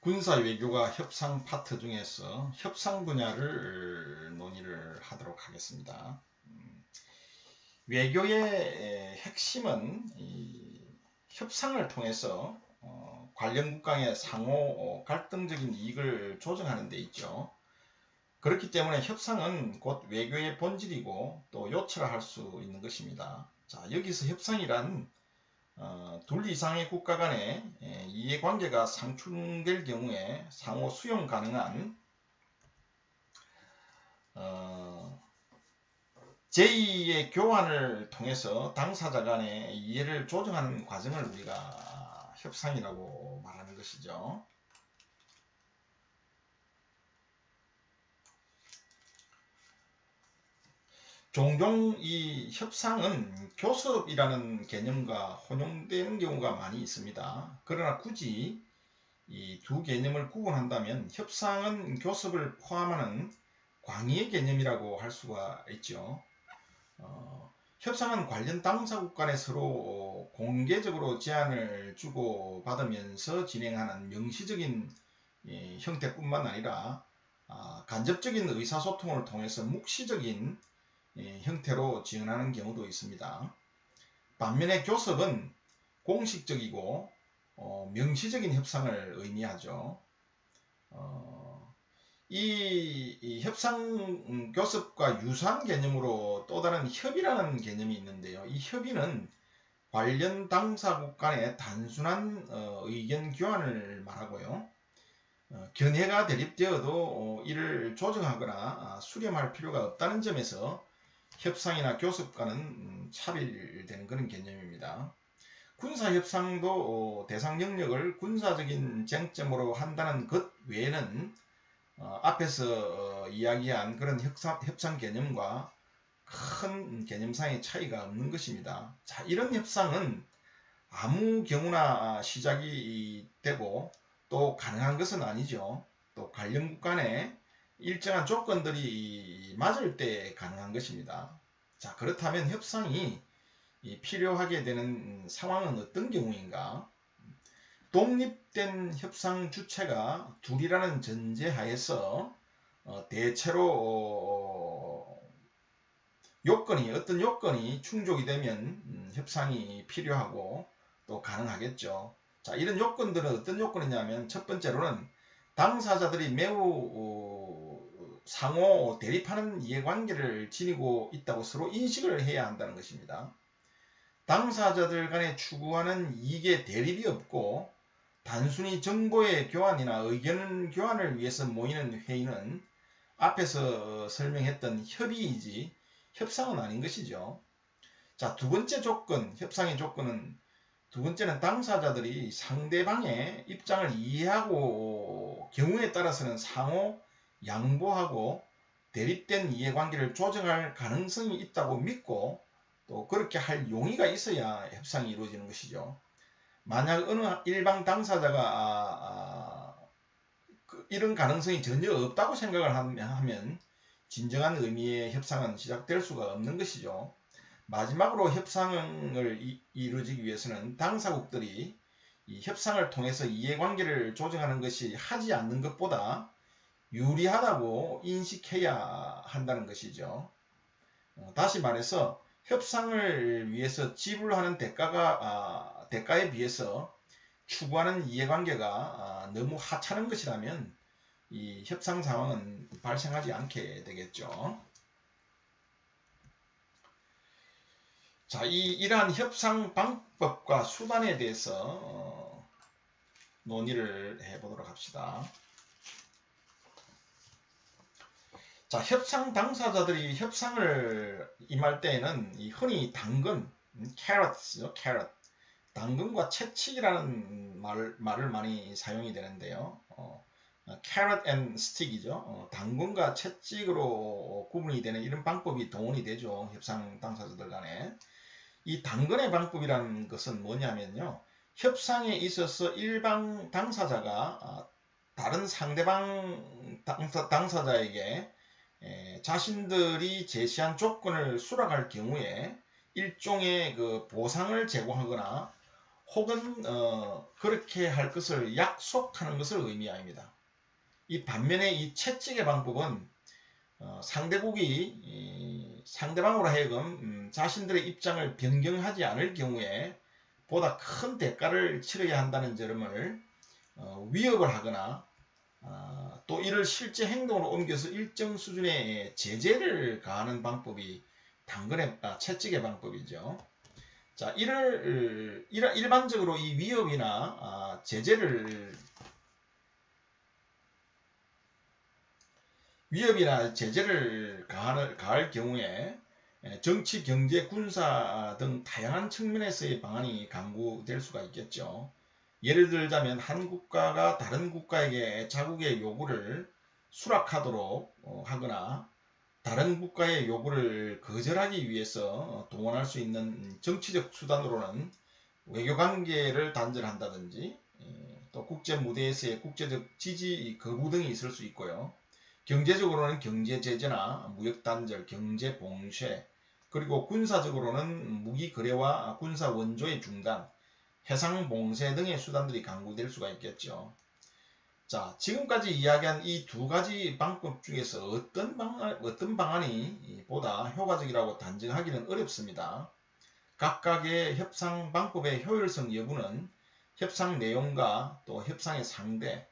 군사 외교가 협상 파트 중에서 협상 분야를 논의를 하도록 하겠습니다. 외교의 핵심은 협상을 통해서 관련 국간의 상호 갈등적인 이익을 조정하는 데 있죠. 그렇기 때문에 협상은 곧 외교의 본질이고 또 요철을 할 수 있는 것입니다. 자, 여기서 협상이란 둘 이상의 국가 간의 이해관계가 상충될 경우에 상호 수용 가능한 제2의 교환을 통해서 당사자 간의 이해를 조정하는 과정을 우리가 협상이라고 말하는 것이죠. 종종 이 협상은 교섭이라는 개념과 혼용되는 경우가 많이 있습니다. 그러나 굳이 이 두 개념을 구분한다면 협상은 교섭을 포함하는 광의의 개념이라고 할 수가 있죠. 협상은 관련 당사국 간에 서로 공개적으로 제안을 주고 받으면서 진행하는 명시적인 형태뿐만 아니라 간접적인 의사소통을 통해서 묵시적인 형태로 지원하는 경우도 있습니다. 반면에 교섭은 공식적이고 명시적인 협상을 의미하죠. 이 협상 교섭과 유사한 개념으로 또 다른 협의라는 개념이 있는데요. 이 협의는 관련 당사국 간의 단순한 의견 교환을 말하고요. 견해가 대립되어도 이를 조정하거나 수렴할 필요가 없다는 점에서 협상이나 교섭과는 차별되는 그런 개념입니다. 군사협상도 대상 영역을 군사적인 쟁점으로 한다는 것 외에는 앞에서 이야기한 그런 협상 개념과 큰 개념상의 차이가 없는 것입니다. 자, 이런 협상은 아무 경우나 시작이 되고 또 가능한 것은 아니죠. 또 관련국 간에 일정한 조건들이 맞을 때 가능한 것입니다. 자, 그렇다면 협상이 필요하게 되는 상황은 어떤 경우인가? 독립된 협상 주체가 둘이라는 전제하에서 대체로 어떤 요건이 충족이 되면 협상이 필요하고 또 가능하겠죠. 자, 이런 요건들은 어떤 요건이냐면 첫 번째로는 당사자들이 매우 상호 대립하는 이해관계를 지니고 있다고 서로 인식을 해야 한다는 것입니다. 당사자들 간에 추구하는 이익의 대립이 없고 단순히 정보의 교환이나 의견 교환을 위해서 모이는 회의는 앞에서 설명했던 협의이지 협상은 아닌 것이죠. 자, 두 번째 조건, 협상의 조건은 두 번째는 당사자들이 상대방의 입장을 이해하고 경우에 따라서는 상호 양보하고 대립된 이해관계를 조정할 가능성이 있다고 믿고 또 그렇게 할 용의가 있어야 협상이 이루어지는 것이죠. 만약 어느 일방 당사자가 이런 가능성이 전혀 없다고 생각을 하면 진정한 의미의 협상은 시작될 수가 없는 것이죠. 마지막으로 협상을 이루어지기 위해서는 당사국들이 이 협상을 통해서 이해관계를 조정하는 것이 하지 않는 것보다 유리하다고 인식해야 한다는 것이죠. 다시 말해서 협상을 위해서 지불하는 대가에 비해서 추구하는 이해관계가 너무 하찮은 것이라면 이 협상 상황은 발생하지 않게 되겠죠. 자, 이러한 협상 방법과 수단에 대해서 논의를 해보도록 합시다. 자, 협상 당사자들이 협상을 임할 때에는 흔히 당근, carrots죠, carrot. 당근과 채찍이라는 말을 많이 사용이 되는데요. carrot and stick이죠. 당근과 채찍으로 구분이 되는 이런 방법이 동원이 되죠. 협상 당사자들 간에. 이 당근의 방법이라는 것은 뭐냐면요. 협상에 있어서 일방 당사자가 다른 상대방 당사자에게 자신들이 제시한 조건을 수락할 경우에 일종의 그 보상을 제공하거나 혹은 그렇게 할 것을 약속하는 것을 의미합니다. 이 반면에 이 채찍의 방법은 상대국이 상대방으로 하여금 자신들의 입장을 변경하지 않을 경우에 보다 큰 대가를 치러야 한다는 점을 위협을 하거나 또 이를 실제 행동으로 옮겨서 일정 수준의 제재를 가하는 방법이 채찍의 방법이죠. 자, 일반적으로 이 위협이나 제재를 가할 경우에 정치, 경제, 군사 등 다양한 측면에서의 방안이 강구될 수가 있겠죠. 예를 들자면 한 국가가 다른 국가에게 자국의 요구를 수락하도록 하거나 다른 국가의 요구를 거절하기 위해서 동원할 수 있는 정치적 수단으로는 외교관계를 단절한다든지 또 국제 무대에서의 국제적 지지 거부 등이 있을 수 있고요. 경제적으로는 경제 제재나 무역 단절, 경제 봉쇄, 그리고 군사적으로는 무기 거래와 군사 원조의 중단, 해상 봉쇄 등의 수단들이 강구될 수가 있겠죠. 자, 지금까지 이야기한 이 두 가지 방법 중에서 어떤 방안이 보다 효과적이라고 단정하기는 어렵습니다. 각각의 협상 방법의 효율성 여부는 협상 내용과 또 협상의 상대,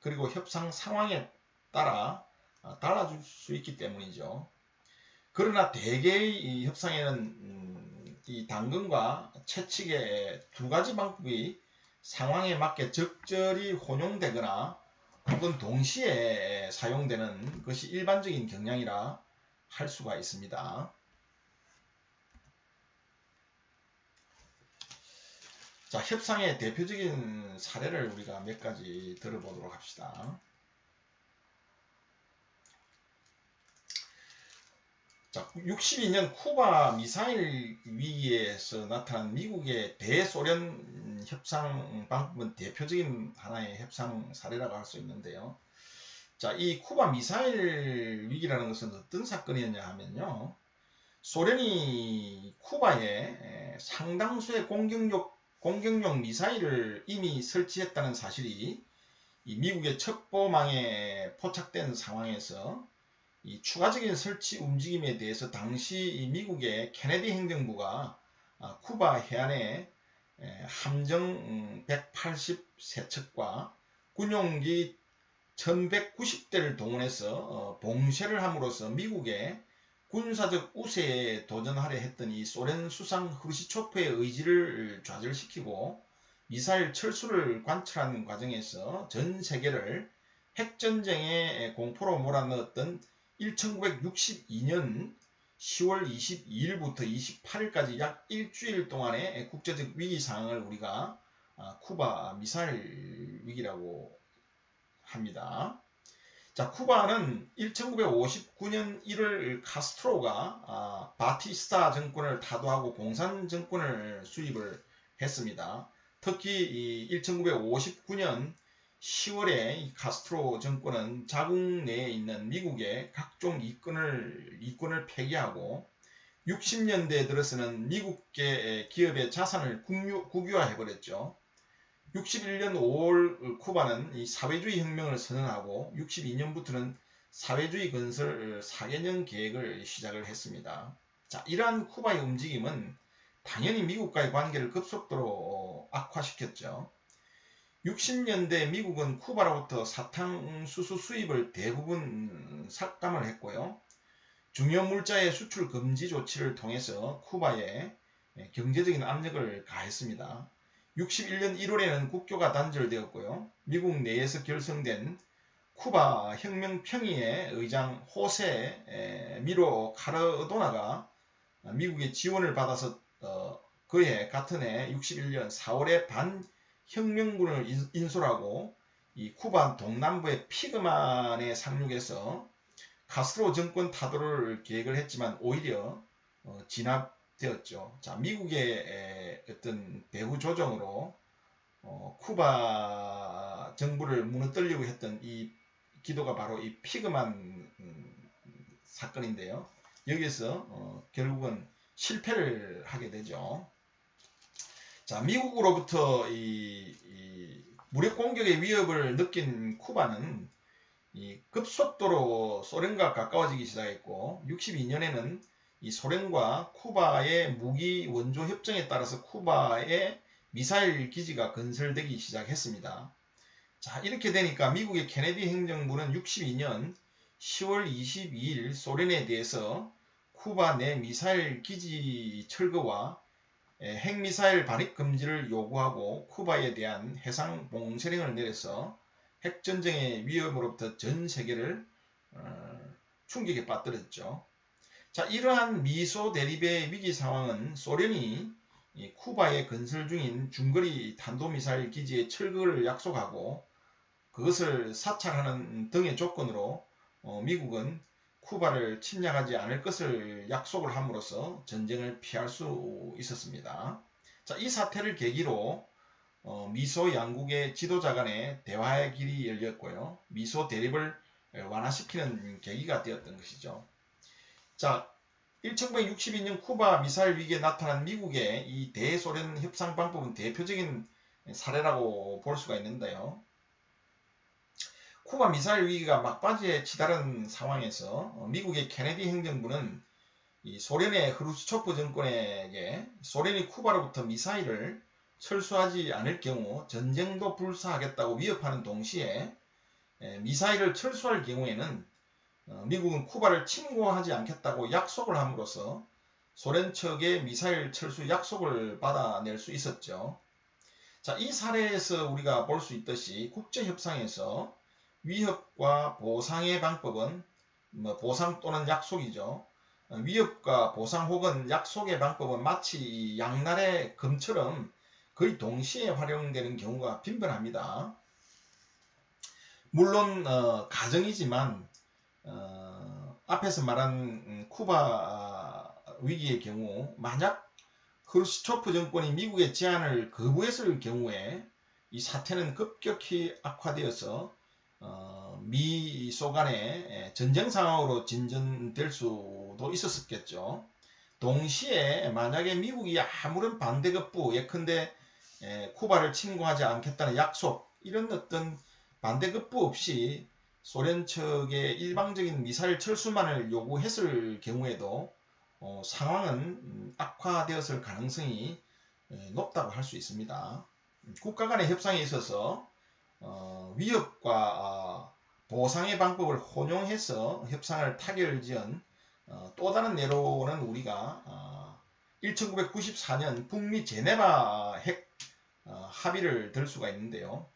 그리고 협상 상황에 따라 달라질 수 있기 때문이죠. 그러나 대개의 이 협상에는 이 당근과 채찍의 두 가지 방법이 상황에 맞게 적절히 혼용되거나 혹은 동시에 사용되는 것이 일반적인 경향이라 할 수가 있습니다. 자, 협상의 대표적인 사례를 우리가 몇 가지 들어보도록 합시다. 자, 62년 쿠바 미사일 위기에서 나타난 미국의 대소련 협상 방법은 대표적인 하나의 협상 사례라고 할 수 있는데요. 자, 이 쿠바 미사일 위기라는 것은 어떤 사건이었냐 하면요. 소련이 쿠바에 상당수의 공격용 미사일을 이미 설치했다는 사실이 이 미국의 첩보망에 포착된 상황에서 이 추가적인 설치 움직임에 대해서 당시 미국의 케네디 행정부가 쿠바 해안에 함정 183척과 군용기 1190대를 동원해서 봉쇄를 함으로써 미국의 군사적 우세에 도전하려 했던 이 소련 수상 흐르시초프의 의지를 좌절시키고 미사일 철수를 관철하는 과정에서 전 세계를 핵전쟁의 공포로 몰아넣었던 1962년 10월 22일부터 28일까지 약 일주일 동안의 국제적 위기 상황을 우리가 쿠바 미사일 위기라고 합니다. 자, 쿠바는 1959년 1월 카스트로가 바티스타 정권을 타도하고 공산 정권을 수립을 했습니다. 특히 1959년 10월에 이 카스트로 정권은 자국 내에 있는 미국의 각종 이권을 폐기하고 60년대에 들어서는 미국계 기업의 자산을 국유화해버렸죠. 61년 5월 쿠바는 이 사회주의 혁명을 선언하고 62년부터는 사회주의 건설 4개년 계획을 시작을 했습니다. 자, 이러한 쿠바의 움직임은 당연히 미국과의 관계를 급속도로 악화시켰죠. 60년대 미국은 쿠바로부터 사탕수수 수입을 대부분 삭감을 했고요. 중요 물자의 수출 금지 조치를 통해서 쿠바에 경제적인 압력을 가했습니다. 61년 1월에는 국교가 단절되었고요. 미국 내에서 결성된 쿠바 혁명평의회 의장 호세 미로 카르도나가 미국의 지원을 받아서 그해 같은 해 61년 4월에 반혁명군을 인솔하고 이 쿠바 동남부의 피그만에 상륙해서 카스트로 정권 타도를 계획을 했지만 오히려 진압되었죠. 자, 미국의 어떤 배후 조정으로 쿠바 정부를 무너뜨리려고 했던 이 기도가 바로 이 피그만 사건인데요. 여기서 결국은 실패를 하게 되죠. 자, 미국으로부터 이 무력 공격의 위협을 느낀 쿠바는 급속도로 소련과 가까워지기 시작했고 62년에는 이 소련과 쿠바의 무기 원조 협정에 따라서 쿠바의 미사일 기지가 건설되기 시작했습니다. 자, 이렇게 되니까 미국의 케네디 행정부는 62년 10월 22일 소련에 대해서 쿠바 내 미사일 기지 철거와 핵미사일 발입 금지를 요구하고 쿠바에 대한 해상 봉쇄령을 내려서 핵전쟁의 위험으로부터 전 세계를 충격에 빠뜨렸죠. 자, 이러한 미소 대립의 위기 상황은 소련이 쿠바에 건설 중인 중거리 탄도미사일 기지의 철거를 약속하고 그것을 사찰하는 등의 조건으로 미국은 쿠바를 침략하지 않을 것을 약속을 함으로써 전쟁을 피할 수 있었습니다. 자, 이 사태를 계기로 미소 양국의 지도자 간의 대화의 길이 열렸고요. 미소 대립을 완화시키는 계기가 되었던 것이죠. 자, 1962년 쿠바 미사일 위기에 나타난 미국의 이 대소련 협상 방법은 대표적인 사례라고 볼 수가 있는데요. 쿠바 미사일 위기가 막바지에 치달은 상황에서 미국의 케네디 행정부는 이 소련의 흐루츠초프 정권에게 소련이 쿠바로부터 미사일을 철수하지 않을 경우 전쟁도 불사하겠다고 위협하는 동시에 미사일을 철수할 경우에는 미국은 쿠바를 침공하지 않겠다고 약속을 함으로써 소련 측의 미사일 철수 약속을 받아낼 수 있었죠. 자, 이 사례에서 우리가 볼 수 있듯이 국제협상에서 위협과 보상의 방법은 보상 또는 약속이죠. 위협과 보상 혹은 약속의 방법은 마치 양날의 검처럼 거의 동시에 활용되는 경우가 빈번합니다. 물론 가정이지만 앞에서 말한 쿠바 위기의 경우 만약 크루스초프 정권이 미국의 제안을 거부했을 경우에 이 사태는 급격히 악화되어서 미소 간의 전쟁 상황으로 진전될 수도 있었겠죠. 동시에 만약에 미국이 아무런 반대급부 예컨대 쿠바를 침공하지 않겠다는 약속 이런 어떤 반대급부 없이 소련 측의 일방적인 미사일 철수만을 요구했을 경우에도 상황은 악화되었을 가능성이 높다고 할 수 있습니다. 국가 간의 협상에 있어서 위협과 보상의 방법을 혼용해서 협상을 타결지은 또 다른 예로는 우리가 1994년 북미 제네바 핵 합의를 들 수가 있는데요.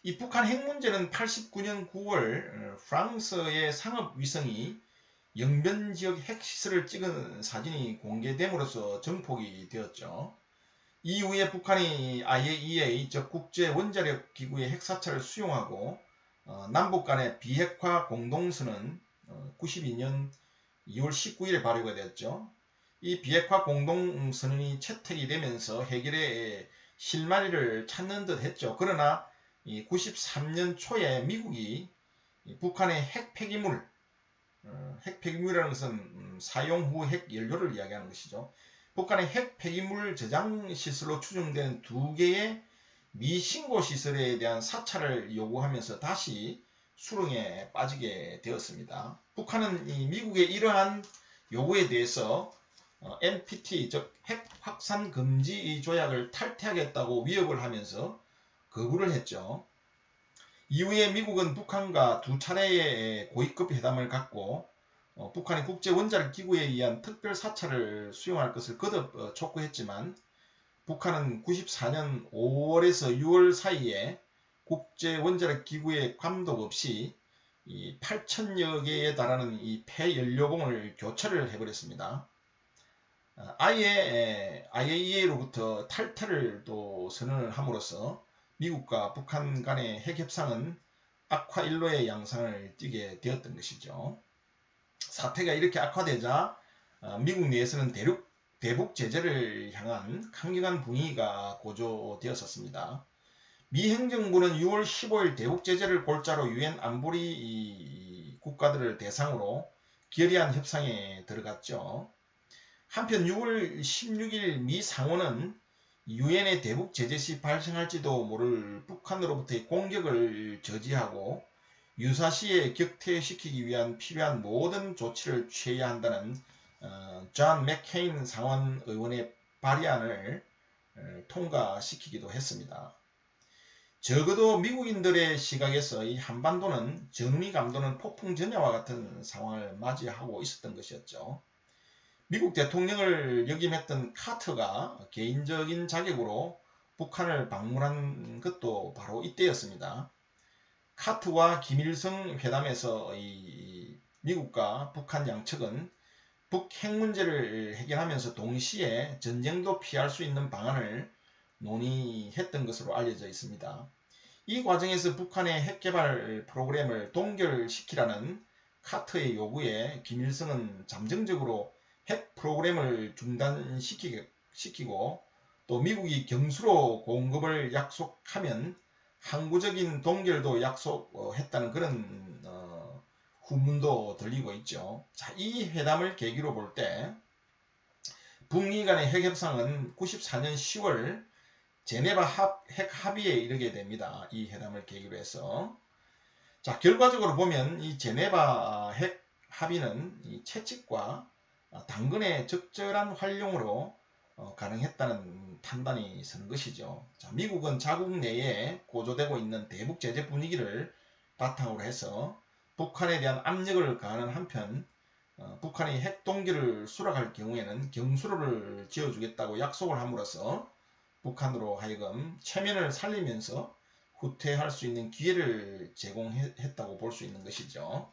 이 북한 핵 문제는 89년 9월 프랑스의 상업위성이 영변지역 핵시설을 찍은 사진이 공개됨으로써 정폭이 되었죠. 이후에 북한이 IAEA 즉 국제원자력기구의 핵사찰을 수용하고 남북 간의 비핵화 공동선언은 92년 2월 19일에 발효가 되었죠. 이 비핵화 공동선언이 채택이 되면서 해결의 실마리를 찾는 듯 했죠. 그러나 93년 초에 미국이 북한의 핵 폐기물, 핵 폐기물이라는 것은 사용 후 핵 연료를 이야기하는 것이죠. 북한의 핵 폐기물 저장 시설로 추정되는 2개의 미신고 시설에 대한 사찰을 요구하면서 다시 수렁에 빠지게 되었습니다. 북한은 이 미국의 이러한 요구에 대해서 NPT 즉 핵 확산 금지 조약을 탈퇴하겠다고 위협을 하면서 거부를 했죠. 이후에 미국은 북한과 2차례의 고위급 회담을 갖고 북한이 국제원자력기구에 의한 특별 사찰을 수용할 것을 거듭 촉구했지만 북한은 94년 5월에서 6월 사이에 국제원자력기구의 감독 없이 8,000여 개에 달하는 이 폐연료봉을 교체를 해버렸습니다. 아예 IAEA로부터 탈퇴를 또 선언을 함으로써 미국과 북한 간의 핵협상은 악화일로의 양상을 띠게 되었던 것이죠. 사태가 이렇게 악화되자 미국 내에서는 대북 제재를 향한 강경한 분위기가 고조되었었습니다. 미 행정부는 6월 15일 대북 제재를 골자로 유엔 안보리 국가들을 대상으로 결의안 협상에 들어갔죠. 한편 6월 16일 미 상원은 유엔의 대북 제재 시 발생할지도 모를 북한으로부터의 공격을 저지하고 유사시에 격퇴시키기 위한 필요한 모든 조치를 취해야 한다는 존 맥케인 상원 의원의 발의안을 통과시키기도 했습니다. 적어도 미국인들의 시각에서 이 한반도는 전운이 감도는 폭풍 전야와 같은 상황을 맞이하고 있었던 것이었죠. 미국 대통령을 역임했던 카터가 개인적인 자격으로 북한을 방문한 것도 바로 이때였습니다. 카터와 김일성 회담에서 미국과 북한 양측은 북핵 문제를 해결하면서 동시에 전쟁도 피할 수 있는 방안을 논의했던 것으로 알려져 있습니다. 이 과정에서 북한의 핵개발 프로그램을 동결시키라는 카터의 요구에 김일성은 잠정적으로 핵 프로그램을 중단시키고 또 미국이 경수로 공급을 약속하면 항구적인 동결도 약속했다는 그런 후문도 들리고 있죠. 자, 이 회담을 계기로 볼 때 북미 간의 핵협상은 94년 10월 제네바 핵 합의에 이르게 됩니다. 이 회담을 계기로 해서. 자, 결과적으로 보면 이 제네바 핵 합의는 이 채찍과 당근의 적절한 활용으로 가능했다는 판단이 서는 것이죠. 자, 미국은 자국 내에 고조되고 있는 대북 제재 분위기를 바탕으로 해서 북한에 대한 압력을 가하는 한편 북한이 핵 동기를 수락할 경우에는 경수로를 지어주겠다고 약속을 함으로써 북한으로 하여금 체면을 살리면서 후퇴할 수 있는 기회를 제공했다고 볼 수 있는 것이죠.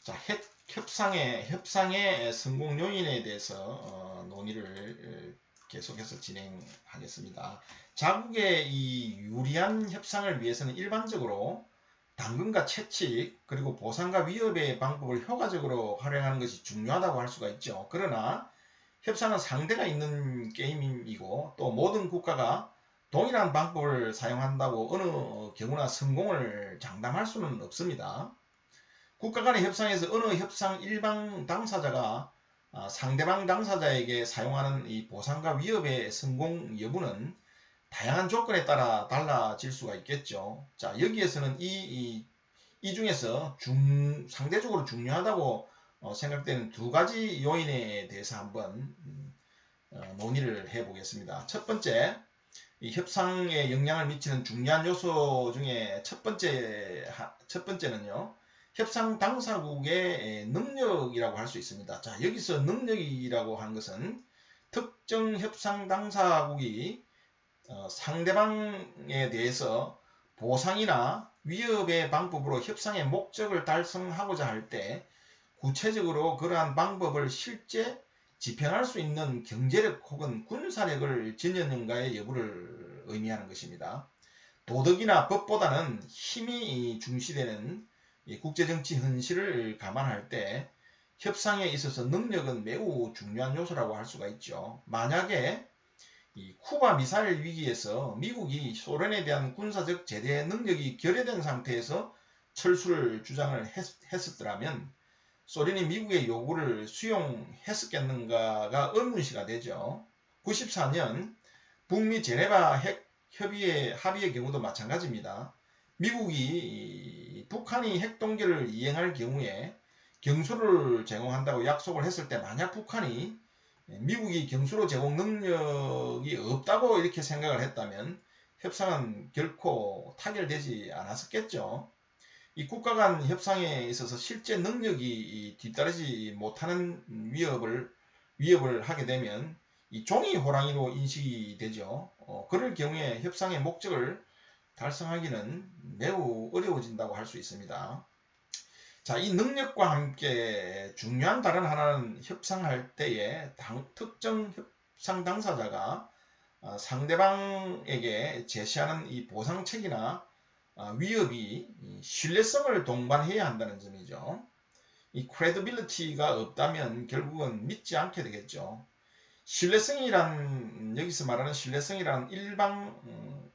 자, 핵 협상의 성공 요인에 대해서 논의를 계속해서 진행하겠습니다. 자국의 이 유리한 협상을 위해서는 일반적으로 당근과 채찍 그리고 보상과 위협의 방법을 효과적으로 활용하는 것이 중요하다고 할 수가 있죠. 그러나 협상은 상대가 있는 게임이고 또 모든 국가가 동일한 방법을 사용한다고 어느 경우나 성공을 장담할 수는 없습니다. 국가 간의 협상에서 어느 협상 일방 당사자가 상대방 당사자에게 사용하는 이 보상과 위협의 성공 여부는 다양한 조건에 따라 달라질 수가 있겠죠. 자, 여기에서는 이 중에서 상대적으로 중요하다고 생각되는 두 가지 요인에 대해서 한번 논의를 해보겠습니다. 첫 번째, 이 협상에 영향을 미치는 중요한 요소 중에 첫 번째는요. 협상 당사국의 능력이라고 할 수 있습니다. 자, 여기서 능력이라고 하는 것은 특정 협상 당사국이 상대방에 대해서 보상이나 위협의 방법으로 협상의 목적을 달성하고자 할 때 구체적으로 그러한 방법을 실제 집행할 수 있는 경제력 혹은 군사력을 지녔는가의 여부를 의미하는 것입니다. 도덕이나 법보다는 힘이 중시되는 국제정치 현실을 감안할 때 협상에 있어서 능력은 매우 중요한 요소라고 할 수가 있죠. 만약에 이 쿠바 미사일 위기에서 미국이 소련에 대한 군사적 제재 능력이 결여된 상태에서 철수를 주장을 했었더라면 소련이 미국의 요구를 수용했었겠는가가 의문시가 되죠. 94년 북미 제네바 핵 합의의 경우도 마찬가지입니다. 미국이 북한이 핵 동결을 이행할 경우에 경수를 제공한다고 약속을 했을 때 만약 북한이 미국이 경수로 제공 능력이 없다고 이렇게 생각을 했다면 협상은 결코 타결되지 않았었겠죠. 이 국가 간 협상에 있어서 실제 능력이 뒤따르지 못하는 위협을 하게 되면 이 종이 호랑이로 인식이 되죠. 그럴 경우에 협상의 목적을 달성하기는 매우 어려워진다고 할 수 있습니다. 자, 이 능력과 함께 중요한 다른 하나는 협상할 때에 특정 협상 당사자가 상대방에게 제시하는 이 보상책이나 위협이 신뢰성을 동반해야 한다는 점이죠. 이 credibility가 없다면 결국은 믿지 않게 되겠죠. 여기서 말하는 신뢰성이란 일방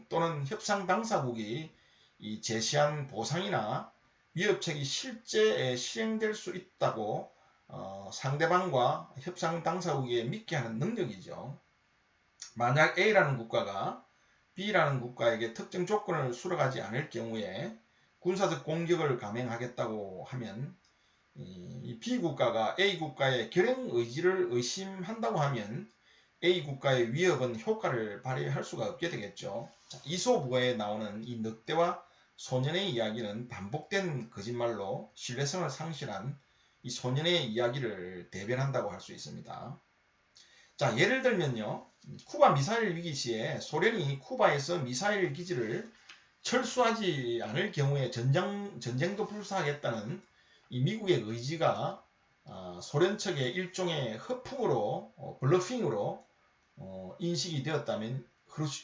또는 협상 당사국이 이 제시한 보상이나 위협책이 실제 실행될 수 있다고 상대방과 협상 당사국에 믿게 하는 능력이죠. 만약 A라는 국가가 B라는 국가에게 특정 조건을 수락하지 않을 경우에 군사적 공격을 감행하겠다고 하면 이 B 국가가 A 국가의 결행 의지를 의심한다고 하면 A 국가의 위협은 효과를 발휘할 수가 없게 되겠죠. 이소부가에 나오는 이 늑대와 소년의 이야기는 반복된 거짓말로 신뢰성을 상실한 이 소년의 이야기를 대변한다고 할 수 있습니다. 자, 예를 들면요. 쿠바 미사일 위기 시에 소련이 쿠바에서 미사일 기지를 철수하지 않을 경우에 전쟁도 불사하겠다는 이 미국의 의지가 소련 측의 일종의 허풍으로 블러핑으로 인식이 되었다면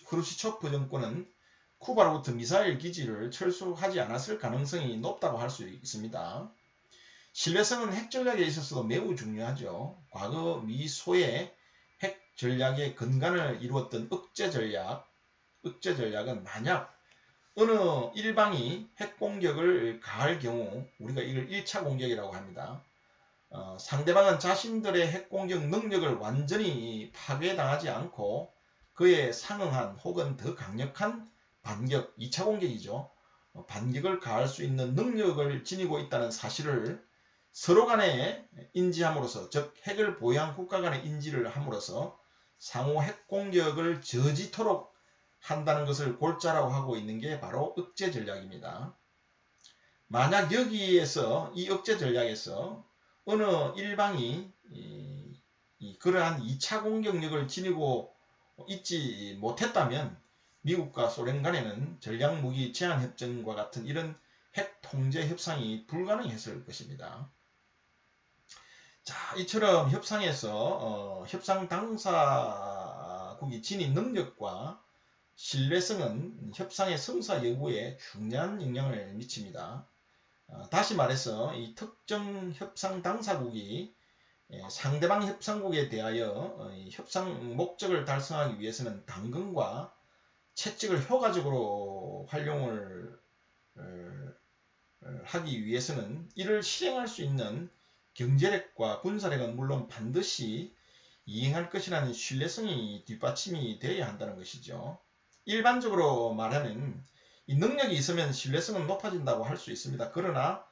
크루시초프 정권은 쿠바로부터 미사일 기지를 철수하지 않았을 가능성이 높다고 할 수 있습니다. 신뢰성은 핵 전략에 있어서도 매우 중요하죠. 과거 미 소의 핵 전략의 근간을 이루었던 억제 전략은 만약 어느 일방이 핵 공격을 가할 경우 우리가 이걸 1차 공격이라고 합니다. 상대방은 자신들의 핵 공격 능력을 완전히 파괴당하지 않고 그에 상응한 혹은 더 강력한 반격, 2차 공격이죠. 반격을 가할 수 있는 능력을 지니고 있다는 사실을 서로 간에 인지함으로써, 즉 핵을 보유한 국가 간의 인지를 함으로써 상호 핵 공격을 저지토록 한다는 것을 골자라고 하고 있는 게 바로 억제 전략입니다. 만약 여기에서 이 억제 전략에서 어느 일방이 그러한 2차 공격력을 지니고 있지 못했다면 미국과 소련 간에는 전략무기 제한협정과 같은 이런 핵 통제 협상이 불가능했을 것입니다. 자, 이처럼 협상에서 협상 당사국이 지닌 능력과 신뢰성은 협상의 성사 여부에 중요한 영향을 미칩니다. 다시 말해서 이 특정 협상 당사국이 상대방 협상국에 대하여 협상 목적을 달성하기 위해서는 당근과 채찍을 효과적으로 활용을 하기 위해서는 이를 실행할 수 있는 경제력과 군사력은 물론 반드시 이행할 것이라는 신뢰성이 뒷받침이 되어야 한다는 것이죠. 일반적으로 말하면 이 능력이 있으면 신뢰성은 높아진다고 할 수 있습니다. 그러나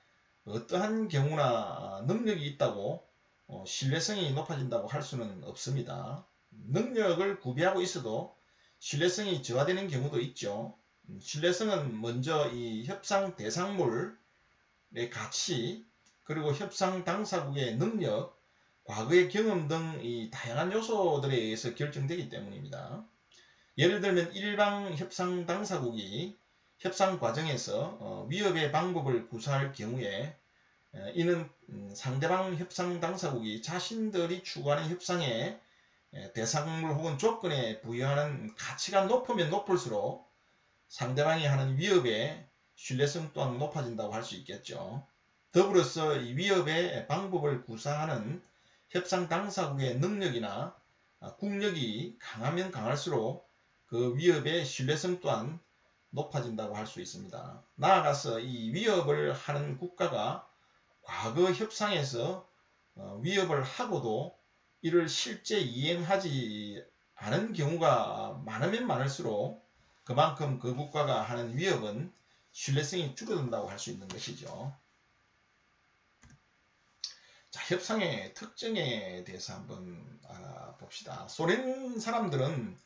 어떠한 경우나 능력이 있다고 신뢰성이 높아진다고 할 수는 없습니다. 능력을 구비하고 있어도 신뢰성이 저하되는 경우도 있죠. 신뢰성은 먼저 이 협상 대상물의 가치, 그리고 협상 당사국의 능력, 과거의 경험 등 이 다양한 요소들에 의해서 결정되기 때문입니다. 예를 들면 일방 협상 당사국이 협상 과정에서 위협의 방법을 구사할 경우에 이는 상대방 협상 당사국이 자신들이 추구하는 협상의 대상물 혹은 조건에 부여하는 가치가 높으면 높을수록 상대방이 하는 위협의 신뢰성 또한 높아진다고 할 수 있겠죠. 더불어서 이 위협의 방법을 구사하는 협상 당사국의 능력이나 국력이 강하면 강할수록 그 위협의 신뢰성 또한 높아진다고 할 수 있습니다. 나아가서 이 위협을 하는 국가가 과거 협상에서 위협을 하고도 이를 실제 이행하지 않은 경우가 많으면 많을수록 그만큼 그 국가가 하는 위협은 신뢰성이 줄어든다고 할 수 있는 것이죠. 자, 협상의 특징에 대해서 한번 알아봅시다. 소련 사람들은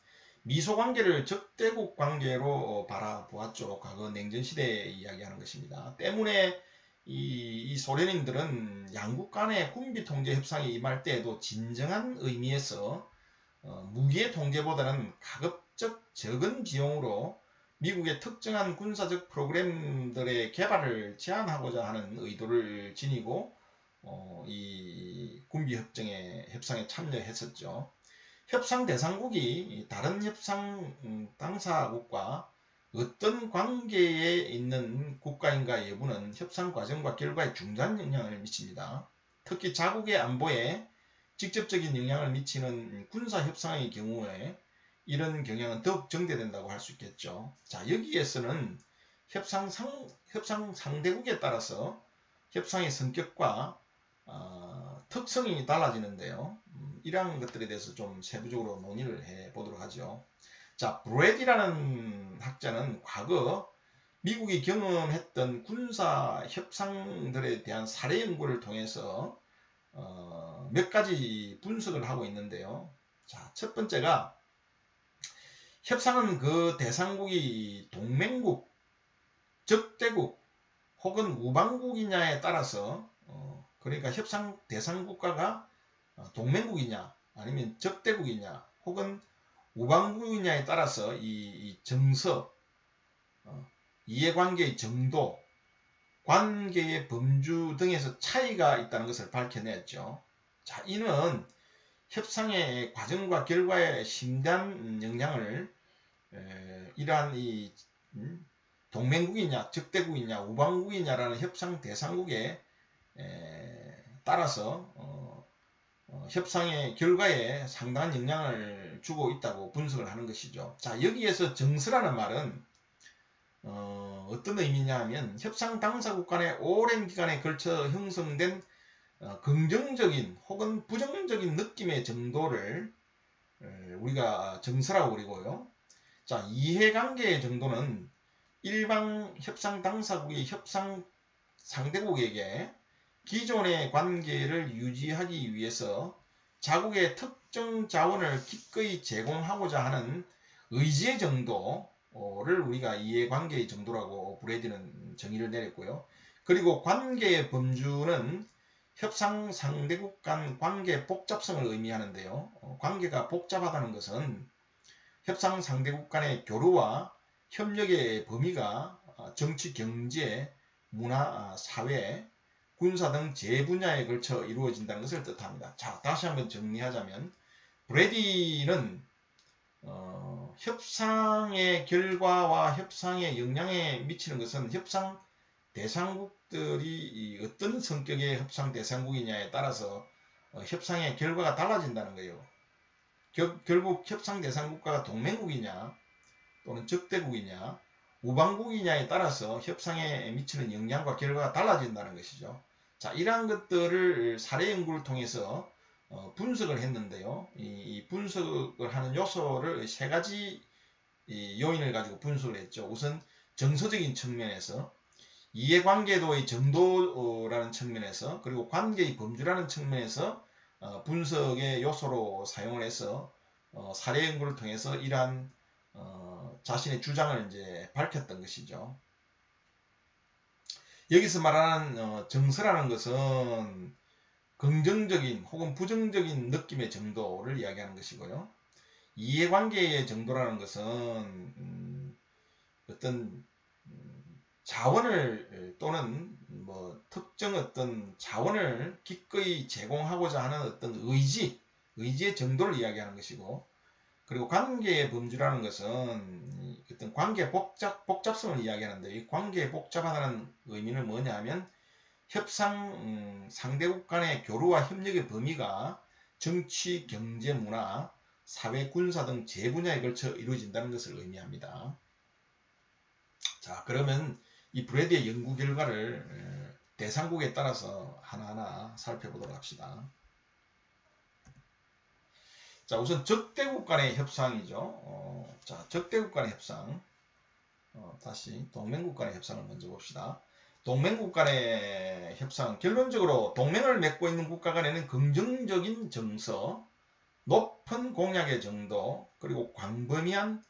미소관계를 적대국 관계로 바라보았죠. 과거 냉전시대에 이야기하는 것입니다. 때문에 이 소련인들은 양국 간의 군비 통제 협상에 임할 때에도 진정한 의미에서 무기의 통제보다는 가급적 적은 비용으로 미국의 특정한 군사적 프로그램들의 개발을 제한하고자 하는 의도를 지니고 이 군비 협상에 참여했었죠. 협상 대상국이 다른 협상 당사국과 어떤 관계에 있는 국가인가 여부는 협상 과정과 결과에 중요한 영향을 미칩니다. 특히 자국의 안보에 직접적인 영향을 미치는 군사협상의 경우에 이런 경향은 더욱 정대된다고 할 수 있겠죠. 자, 여기에서는 협상 상대국에 따라서 협상의 성격과 특성이 달라지는데요. 이러한 것들에 대해서 좀 세부적으로 논의를 해 보도록 하죠. 자, 브래디라는 학자는 과거 미국이 경험했던 군사 협상들에 대한 사례 연구를 통해서 몇 가지 분석을 하고 있는데요. 자, 첫 번째가 협상은 그 대상국이 동맹국, 적대국 혹은 우방국이냐에 따라서 그러니까 협상 대상국가가 동맹국이냐 아니면 적대국이냐 혹은 우방국이냐에 따라서 이 정서, 이해관계의 정도, 관계의 범주 등에서 차이가 있다는 것을 밝혀냈죠. 자, 이는 협상의 과정과 결과에 심대한 영향을 이러한 이 동맹국이냐 적대국이냐 우방국이냐라는 협상 대상국에 따라서 협상의 결과에 상당한 영향을 주고 있다고 분석을 하는 것이죠. 자, 여기에서 정서라는 말은 어떤 의미냐 하면 협상 당사국 간의 오랜 기간에 걸쳐 형성된 긍정적인 혹은 부정적인 느낌의 정도를 우리가 정서라고 그리고요. 자, 이해관계의 정도는 일방 협상 당사국이 협상 상대국에게 기존의 관계를 유지하기 위해서 자국의 특정 자원을 기꺼이 제공하고자 하는 의지의 정도를 우리가 이해관계의 정도라고 브래디는 정의를 내렸고요. 그리고 관계의 범주는 협상 상대국 간 관계 복잡성을 의미하는데요. 관계가 복잡하다는 것은 협상 상대국 간의 교류와 협력의 범위가 정치, 경제, 문화, 사회, 군사 등 제 분야에 걸쳐 이루어진다는 것을 뜻합니다. 자, 다시 한번 정리하자면 브래디는 협상의 결과와 협상의 영향에 미치는 것은 협상 대상국들이 어떤 성격의 협상 대상국이냐에 따라서 협상의 결과가 달라진다는 거예요. 결국 협상 대상국가가 동맹국이냐 또는 적대국이냐 우방국이냐에 따라서 협상에 미치는 영향과 결과가 달라진다는 것이죠. 자, 이러한 것들을 사례 연구를 통해서 분석을 했는데요. 이 분석을 하는 요소를 세 가지 요인을 가지고 분석을 했죠. 우선 정서적인 측면에서, 이해관계도의 정도라는 측면에서, 그리고 관계의 범주라는 측면에서 분석의 요소로 사용을 해서 사례 연구를 통해서 이러한 자신의 주장을 이제 밝혔던 것이죠. 여기서 말하는 정서라는 것은 긍정적인 혹은 부정적인 느낌의 정도를 이야기하는 것이고요. 이해관계의 정도라는 것은 어떤 자원을 또는 뭐 특정 어떤 자원을 기꺼이 제공하고자 하는 어떤 의지의 정도를 이야기하는 것이고, 그리고 관계의 범주라는 것은 어떤 관계 복잡성을 이야기하는데, 이 관계의 복잡하다는 의미는 뭐냐 하면 협상 상대국 간의 교류와 협력의 범위가 정치, 경제, 문화, 사회, 군사 등 제 분야에 걸쳐 이루어진다는 것을 의미합니다. 자, 그러면 이 브래디의 연구 결과를 대상국에 따라서 하나하나 살펴보도록 합시다. 자, 우선 적대국 간의 협상이죠. 자, 적대국 간의 협상. 다시 동맹국 간의 협상을 먼저 봅시다. 동맹국 간의 협상, 결론적으로 동맹을 맺고 있는 국가 간에는 긍정적인 정서, 높은 공약의 정도, 그리고 광범위한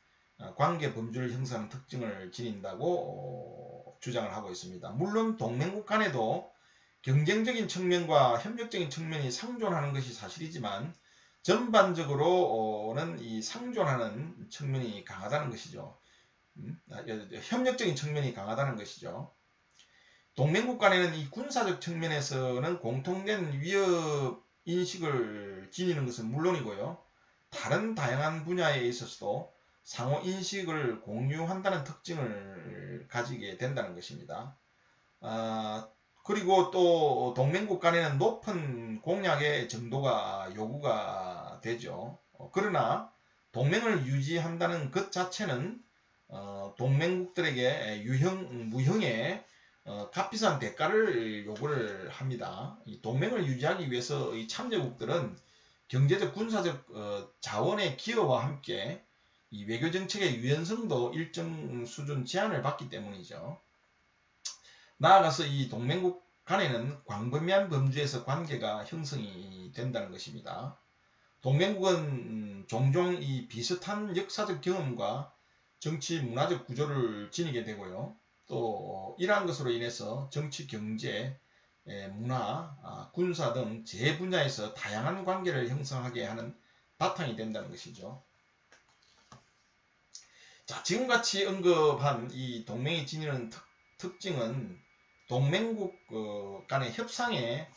관계 범주를 형성하는 특징을 지닌다고 주장을 하고 있습니다. 물론 동맹국 간에도 경쟁적인 측면과 협력적인 측면이 상존하는 것이 사실이지만 전반적으로는 이 상존하는 측면이 강하다는 것이죠. 협력적인 측면이 강하다는 것이죠. 동맹국 간에는 이 군사적 측면에서는 공통된 위협 인식을 지니는 것은 물론이고요. 다른 다양한 분야에 있어서도 상호 인식을 공유한다는 특징을 가지게 된다는 것입니다. 그리고 또 동맹국 간에는 높은 공약의 정도가 요구가 되죠. 그러나 동맹을 유지한다는 것 자체는 동맹국들에게 무형의 값비싼 대가를 요구를 합니다. 이 동맹을 유지하기 위해서 이 참여국들은 경제적, 군사적 자원의 기여와 함께 이 외교 정책의 유연성도 일정 수준 제한을 받기 때문이죠. 나아가서 이 동맹국 간에는 광범위한 범주에서 관계가 형성이 된다는 것입니다. 동맹국은 종종 이 비슷한 역사적 경험과 정치 문화적 구조를 지니게 되고요. 또 이러한 것으로 인해서 정치, 경제, 문화, 군사 등 제 분야에서 다양한 관계를 형성하게 하는 바탕이 된다는 것이죠. 자, 지금같이 언급한 이 동맹이 지니는 특징은 동맹국 간의 협상에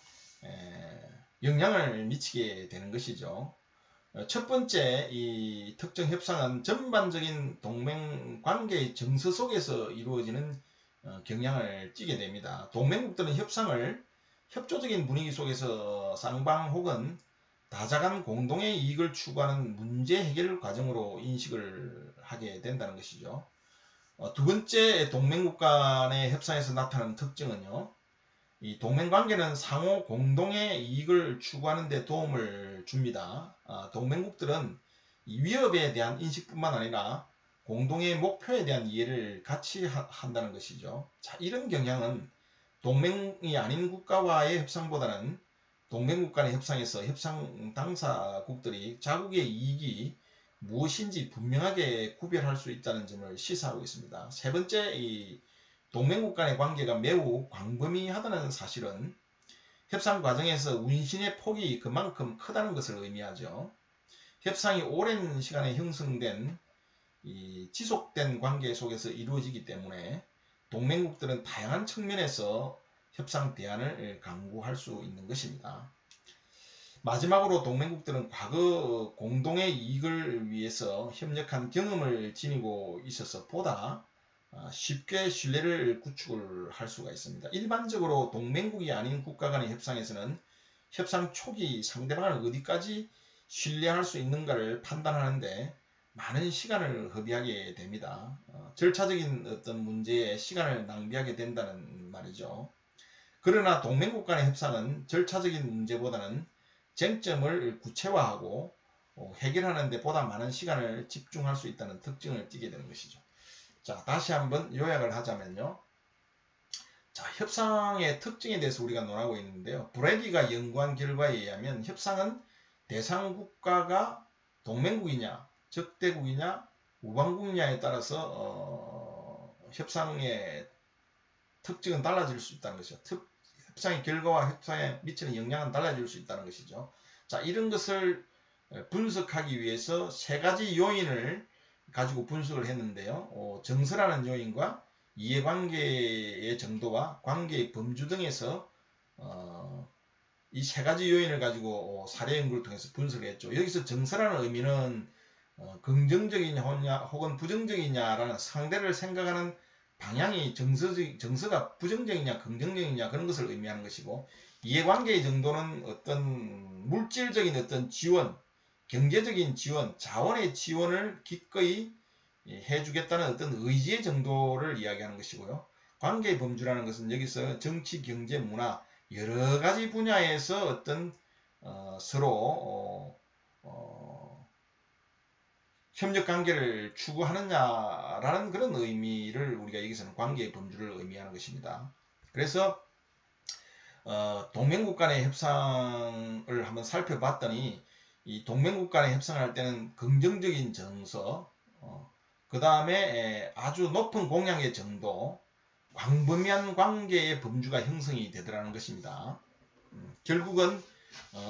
영향을 미치게 되는 것이죠. 첫 번째 이 특정 협상은 전반적인 동맹 관계의 정서 속에서 이루어지는 경향을 띠게 됩니다. 동맹국들은 협상을 협조적인 분위기 속에서 쌍방 혹은 다자간 공동의 이익을 추구하는 문제 해결 과정으로 인식을 하게 된다는 것이죠. 두 번째 동맹국 간의 협상에서 나타나는 특징은요. 이 동맹관계는 상호 공동의 이익을 추구하는 데 도움을 줍니다. 동맹국들은 이 위협에 대한 인식뿐만 아니라 공동의 목표에 대한 이해를 같이 한다는 것이죠. 자, 이런 경향은 동맹이 아닌 국가와의 협상보다는 동맹국 간의 협상에서 협상 당사국들이 자국의 이익이 무엇인지 분명하게 구별할 수 있다는 점을 시사하고 있습니다. 세 번째, 이 동맹국 간의 관계가 매우 광범위하다는 사실은 협상 과정에서 운신의 폭이 그만큼 크다는 것을 의미하죠. 협상이 오랜 시간에 형성된 지속된 관계 속에서 이루어지기 때문에 동맹국들은 다양한 측면에서 협상 대안을 강구할 수 있는 것입니다. 마지막으로 동맹국들은 과거 공동의 이익을 위해서 협력한 경험을 지니고 있어서 보다 쉽게 신뢰를 구축을 할 수가 있습니다. 일반적으로 동맹국이 아닌 국가 간의 협상에서는 협상 초기 상대방을 어디까지 신뢰할 수 있는가를 판단하는데 많은 시간을 허비하게 됩니다. 절차적인 어떤 문제에 시간을 낭비하게 된다는 말이죠. 그러나 동맹국 간의 협상은 절차적인 문제보다는 쟁점을 구체화하고 해결하는 데 보다 많은 시간을 집중할 수 있다는 특징을 띠게 되는 것이죠. 자, 다시 한번 요약을 하자면요. 자, 협상의 특징에 대해서 우리가 논하고 있는데요. 브래디가 연구한 결과에 의하면 협상은 대상 국가가 동맹국이냐, 적대국이냐, 우방국이냐에 따라서 협상의 특징은 달라질 수 있다는 것이죠. 협상의 결과와 협상에 미치는 영향은 달라질 수 있다는 것이죠. 자, 이런 것을 분석하기 위해서 세 가지 요인을 가지고 분석을 했는데요. 정서라는 요인과 이해관계의 정도와 관계의 범주 등에서 이 세 가지 요인을 가지고 사례 연구를 통해서 분석을 했죠. 여기서 정서라는 의미는 긍정적이냐 혹은 부정적이냐라는 상대를 생각하는 방향이 정서가 부정적이냐 긍정적이냐 그런 것을 의미하는 것이고, 이해관계의 정도는 어떤 물질적인 어떤 지원, 경제적인 지원, 자원의 지원을 기꺼이 해주겠다는 어떤 의지의 정도를 이야기하는 것이고요. 관계의 범주라는 것은 여기서 정치, 경제, 문화 여러 가지 분야에서 어떤 서로 협력 관계를 추구하느냐라는 그런 의미를 우리가 여기서는 관계의 범주를 의미하는 것입니다. 그래서 동맹국 간의 협상을 한번 살펴봤더니 이 동맹국 간의 협상을 할 때는 긍정적인 정서, 그 다음에 아주 높은 공약의 정도, 광범위한 관계의 범주가 형성이 되더라는 것입니다. 결국은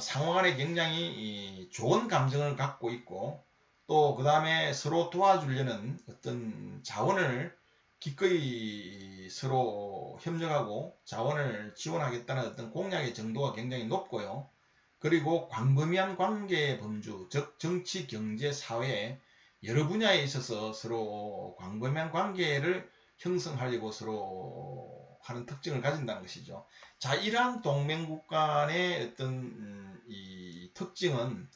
상호 간에 굉장히 좋은 감정을 갖고 있고, 또 그 다음에 서로 도와주려는 어떤 자원을 기꺼이 서로 협력하고 자원을 지원하겠다는 어떤 공약의 정도가 굉장히 높고요. 그리고 광범위한 관계의 범주, 즉 정치, 경제, 사회 여러 분야에 있어서 서로 광범위한 관계를 형성하려고 서로 하는 특징을 가진다는 것이죠. 자, 이러한 동맹국 간의 어떤 이 특징은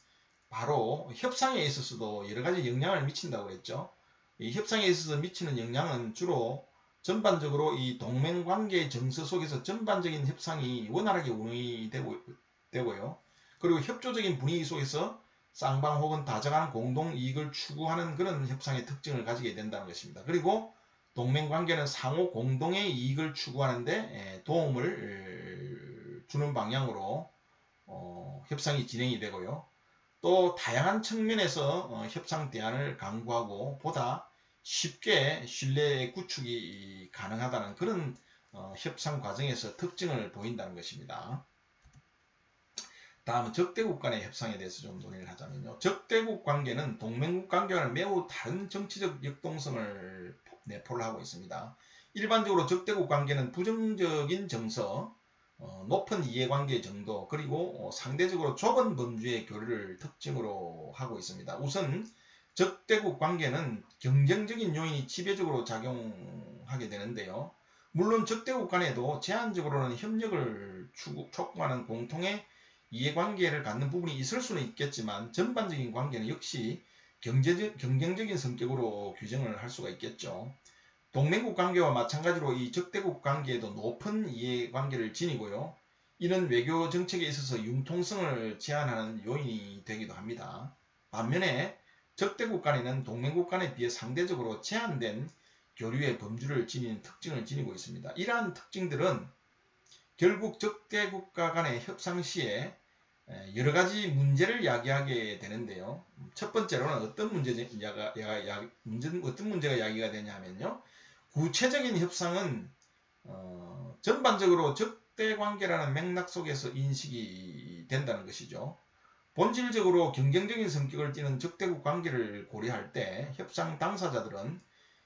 바로 협상에 있어서도 여러 가지 영향을 미친다고 했죠. 이 협상에 있어서 미치는 영향은 주로 전반적으로 이 동맹관계의 정서 속에서 전반적인 협상이 원활하게 운영이 되고요. 그리고 협조적인 분위기 속에서 쌍방 혹은 다정한 공동 이익을 추구하는 그런 협상의 특징을 가지게 된다는 것입니다. 그리고 동맹관계는 상호 공동의 이익을 추구하는데 도움을 주는 방향으로 협상이 진행이 되고요. 또 다양한 측면에서 협상 대안을 강구하고 보다 쉽게 신뢰 구축이 가능하다는 그런 협상 과정에서 특징을 보인다는 것입니다. 다음은 적대국 간의 협상에 대해서 좀 논의를 하자면요. 적대국 관계는 동맹국 관계와는 매우 다른 정치적 역동성을 내포를 하고 있습니다. 일반적으로 적대국 관계는 부정적인 정서, 높은 이해관계 정도, 그리고 상대적으로 좁은 범주의 교류를 특징으로 하고 있습니다. 우선 적대국 관계는 경쟁적인 요인이 지배적으로 작용하게 되는데요. 물론 적대국 간에도 제한적으로는 협력을 촉구하는 공통의 이해관계를 갖는 부분이 있을 수는 있겠지만 전반적인 관계는 역시 경쟁적인 성격으로 규정을 할 수가 있겠죠. 동맹국 관계와 마찬가지로 이 적대국 관계에도 높은 이해관계를 지니고요. 이는 외교 정책에 있어서 융통성을 제한하는 요인이 되기도 합니다. 반면에 적대국 간에는 동맹국 간에 비해 상대적으로 제한된 교류의 범주를 지니는 특징을 지니고 있습니다. 이러한 특징들은 결국 적대국가 간의 협상 시에 여러 가지 문제를 야기하게 되는데요. 첫 번째로는 어떤 문제가 야기가 되냐 하면요. 구체적인 협상은 전반적으로 적대관계라는 맥락 속에서 인식이 된다는 것이죠. 본질적으로 경쟁적인 성격을 띠는 적대국 관계를 고려할 때 협상 당사자들은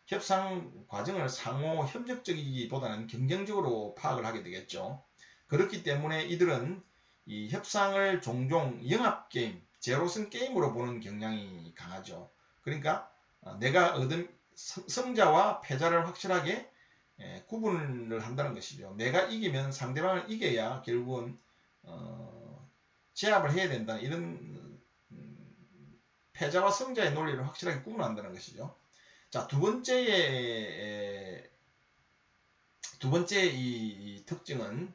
협상 과정을 상호 협력적이기보다는 경쟁적으로 파악을 하게 되겠죠. 그렇기 때문에 이들은 이 협상을 종종 영합게임, 제로섬 게임으로 보는 경향이 강하죠. 그러니까 내가 얻은 승자와 패자를 확실하게 구분을 한다는 것이죠. 내가 이기면 상대방을 이겨야 결국은 제압을 해야 된다. 이런 패자와 승자의 논리를 확실하게 구분한다는 것이죠. 자, 두 번째 이 특징은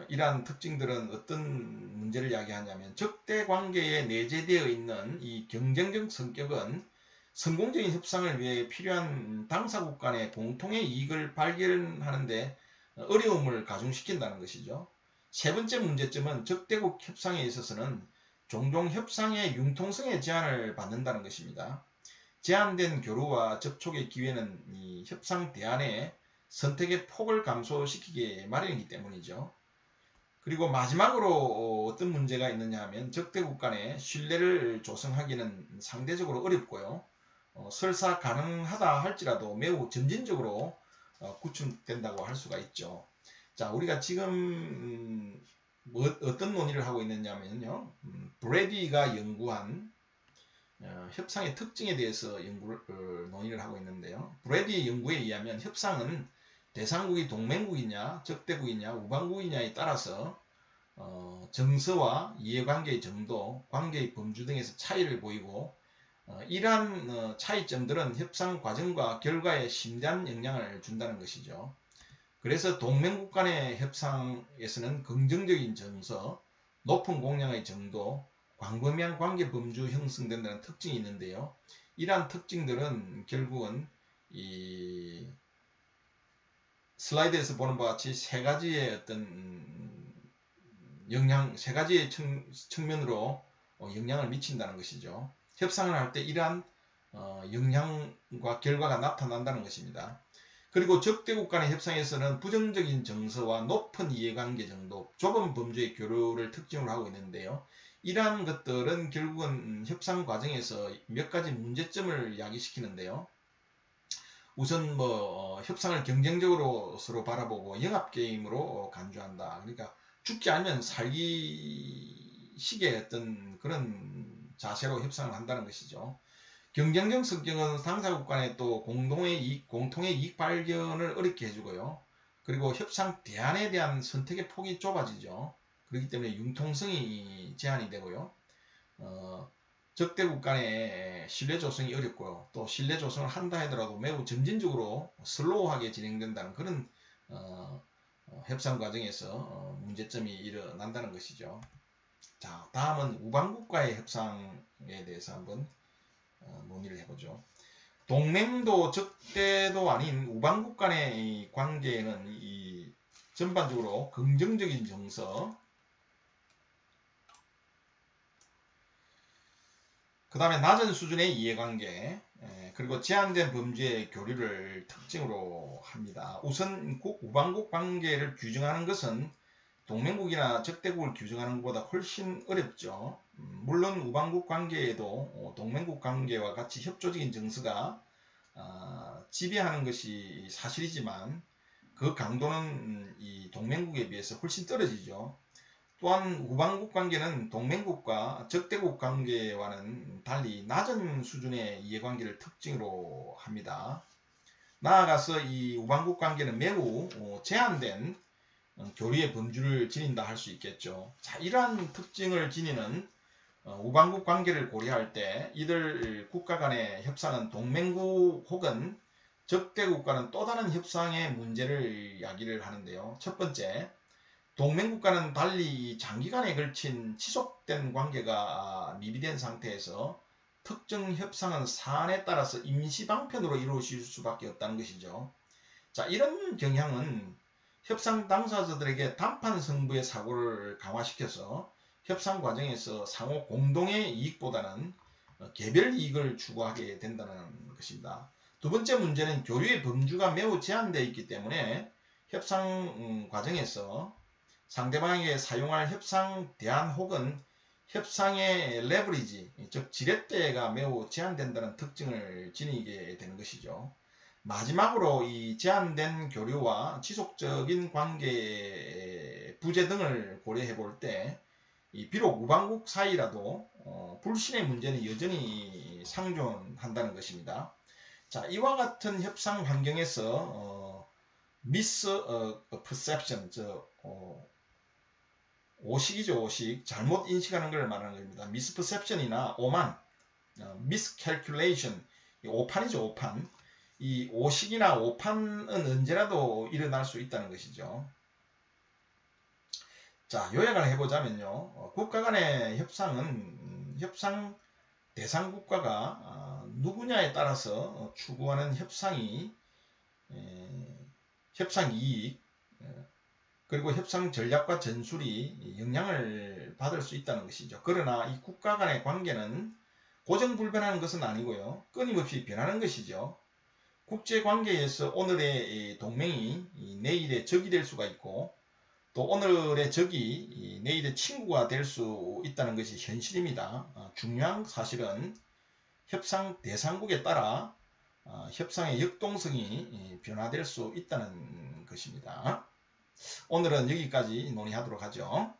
이러한 특징들은 어떤 문제를 야기하냐면 적대 관계에 내재되어 있는 이 경쟁적 성격은 성공적인 협상을 위해 필요한 당사국 간의 공통의 이익을 발견하는데 어려움을 가중시킨다는 것이죠. 세 번째 문제점은 적대국 협상에 있어서는 종종 협상의 융통성에 제한을 받는다는 것입니다. 제한된 교류와 접촉의 기회는 이 협상 대안의 선택의 폭을 감소시키기 마련이기 때문이죠. 그리고 마지막으로 어떤 문제가 있느냐 하면 적대국 간의 신뢰를 조성하기는 상대적으로 어렵고요. 설사 가능하다 할지라도 매우 점진적으로 구축된다고 할 수가 있죠. 자, 우리가 지금 어떤 논의를 하고 있느냐면요. 브래디가 연구한 협상의 특징에 대해서 논의를 하고 있는데요. 브래디 연구에 의하면 협상은 대상국이 동맹국이냐, 적대국이냐, 우방국이냐에 따라서 정서와 이해관계의 정도, 관계의 범주 등에서 차이를 보이고 이러한 차이점들은 협상 과정과 결과에 심대한 영향을 준다는 것이죠. 그래서 동맹국 간의 협상에서는 긍정적인 정서, 높은 공량의 정도, 광범위한 관계 범주 형성된다는 특징이 있는데요. 이러한 특징들은 결국은 이 슬라이드에서 보는 바와 같이 세 가지의 세 가지의 측면으로 영향을 미친다는 것이죠. 협상을 할 때 이러한 영향과 결과가 나타난다는 것입니다. 그리고 적대국 간의 협상에서는 부정적인 정서와 높은 이해관계 정도, 좁은 범주의 교류를 특징으로 하고 있는데요. 이러한 것들은 결국은 협상 과정에서 몇 가지 문제점을 야기시키는데요. 우선 협상을 경쟁적으로 서로 바라보고 영합게임으로 간주한다. 그러니까 죽지 않으면 살기 식의 어떤 그런 자세로 협상을 한다는 것이죠. 경쟁적 성격은 당사국 간에 또 공통의 이익 발견을 어렵게 해주고요. 그리고 협상 대안에 대한 선택의 폭이 좁아지죠. 그렇기 때문에 융통성이 제한이 되고요. 적대국 간의 신뢰 조성이 어렵고요. 또 신뢰 조성을 한다 하더라도 매우 점진적으로 슬로우하게 진행된다는 그런 협상 과정에서 문제점이 일어난다는 것이죠. 자, 다음은 우방국과의 협상에 대해서 한번 논의를 해보죠. 동맹도 적대도 아닌 우방국 간의 이 관계에는 이 전반적으로 긍정적인 정서, 그 다음에 낮은 수준의 이해관계, 그리고 제한된 범죄의 교류를 특징으로 합니다. 우선 우방국 관계를 규정하는 것은 동맹국이나 적대국을 규정하는 것보다 훨씬 어렵죠. 물론 우방국 관계에도 동맹국 관계와 같이 협조적인 정서가 지배하는 것이 사실이지만 그 강도는 이 동맹국에 비해서 훨씬 떨어지죠. 또한 우방국 관계는 동맹국과 적대국 관계와는 달리 낮은 수준의 이해관계를 특징으로 합니다. 나아가서 이 우방국 관계는 매우 제한된 교류의 범주를 지닌다 할 수 있겠죠. 자, 이러한 특징을 지니는 우방국 관계를 고려할 때 이들 국가 간의 협상은 동맹국 혹은 적대국과는 또 다른 협상의 문제를 이야기를 하는데요. 첫 번째, 동맹국과는 달리 장기간에 걸친 지속된 관계가 미비된 상태에서 특정 협상은 사안에 따라서 임시방편으로 이루어질 수밖에 없다는 것이죠. 자, 이런 경향은 협상 당사자들에게 단판 승부의 사고를 강화시켜서 협상 과정에서 상호 공동의 이익보다는 개별 이익을 추구하게 된다는 것입니다. 두 번째 문제는 교류의 범주가 매우 제한되어 있기 때문에 협상 과정에서 상대방에게 사용할 협상 대안 혹은 협상의 레버리지, 즉 지렛대가 매우 제한된다는 특징을 지니게 되는 것이죠. 마지막으로 이 제한된 교류와 지속적인 관계 부재 등을 고려해 볼 때 비록 우방국 사이라도 불신의 문제는 여전히 상존한다는 것입니다. 자, 이와 같은 협상 환경에서 미스 퍼셉션, 오식이죠. 오식. 잘못 인식하는 걸 말하는 겁니다. 미스 퍼셉션이나 오만, 미스 캘큘레이션, 오판이죠. 오판. 이 오식이나 오판은 언제라도 일어날 수 있다는 것이죠. 자, 요약을 해보자면요. 국가 간의 협상은 협상 대상 국가가 누구냐에 따라서 추구하는 협상이 협상 이익 그리고 협상 전략과 전술이 영향을 받을 수 있다는 것이죠. 그러나 이 국가 간의 관계는 고정불변하는 것은 아니고요. 끊임없이 변하는 것이죠. 국제관계에서 오늘의 동맹이 내일의 적이 될 수가 있고 또 오늘의 적이 내일의 친구가 될 수 있다는 것이 현실입니다. 중요한 사실은 협상 대상국에 따라 협상의 역동성이 변화될 수 있다는 것입니다. 오늘은 여기까지 논의하도록 하죠.